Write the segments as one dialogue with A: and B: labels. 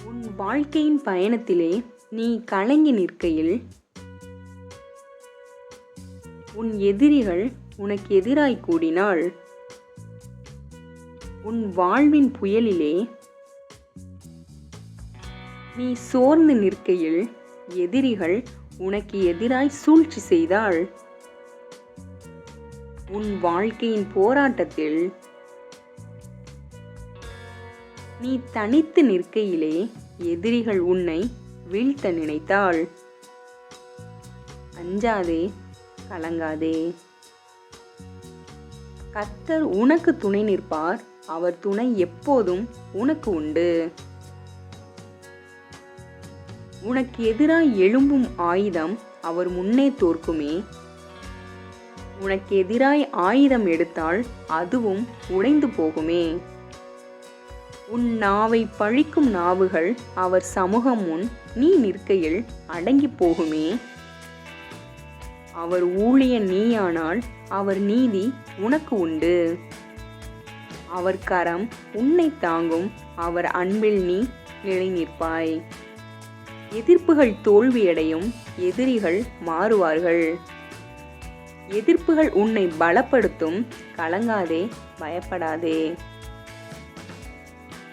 A: உன் வாழ்க்கையின் பயணத்திலே நீ கலங்கி நிற்கையில் உன் எதிரிகள் உனக்கு எதிராய் கூடினால், உன் வாழ்வின் புயலிலே நீ சோர்ந்து நிற்கையில் எதிரிகள் உனக்கு எதிராய் சூழ்ச்சி செய்தால், உன் வாழ்க்கையின் போராட்டத்தில் நீ தனித்து நிற்கையிலே எதிரிகள் உன்னை வீழ்த்த நினைத்தால், அஞ்சாதே, கலங்காதே. கர்த்தர் உனக்கு துணை நிற்பார். அவர் துணை எப்போதும் உனக்கு உண்டு. உனக்கு எதிராய் எழும்பும் ஆயுதம் அவர் முன்னே தோற்குமே. உனக்கு எதிராய் ஆயுதம் எடுத்தால் அதுவும் உடைந்து போகுமே. உன் நாவை பழிக்கும் நாவுகள் அவர் சமூகம் முன் நீ நிற்கையில் அடங்கி போகுமே. அவர் ஊழியன் நீயானால் அவர் நீதி உனக்கு உண்டு. அவர் கரம் உன்னை தாங்கும். அவர் அன்பில் நீ நிலை நிற்பாய். எதிர்ப்புகள் தோல்வியடையும். எதிரிகள் மாறுவார்கள். எதிர்ப்புகள் உன்னை பலப்படுத்தும். கலங்காதே, பயப்படாதே.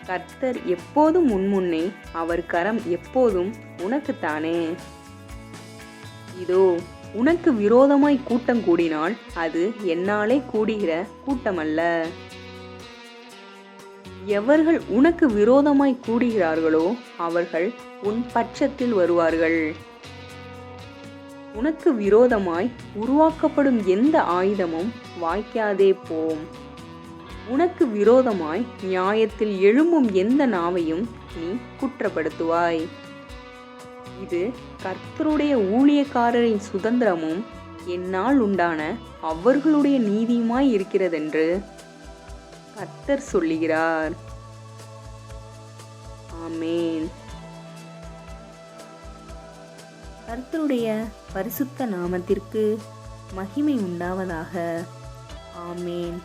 A: கர்த்தர் எப்போதும் முன்னே. அவர் கரம் எப்போதும் உனக்குத்தானே. இதோ உனக்கு விரோதமாய் கூட்டம் கூடினால் அது என்னாலே கூடுகிற கூட்டமல்ல. எவர்கள் உனக்கு விரோதமாய் கூடுகிறார்களோ அவர்கள் உன் பட்சத்தில் வருவார்கள். உனக்கு விரோதமாய் உருவாக்கப்படும் எந்த ஆயுதமும் வாய்க்காதே போம். உனக்கு விரோதமாய் நியாயத்தில் எழும்பும் எந்த நாவையும் நீ குற்றப்படுத்துவாய். இது கர்த்தருடைய ஊழியக்காரரின் சுதந்திரமும் என்னால் உண்டான அவர்களுடைய நீதியுமாய் இருக்கிறதென்று கர்த்தர் சொல்லுகிறார். ஆமேன். கர்த்தருடைய பரிசுத்த நாமத்திற்கு மகிமை உண்டாவதாக. ஆமேன்.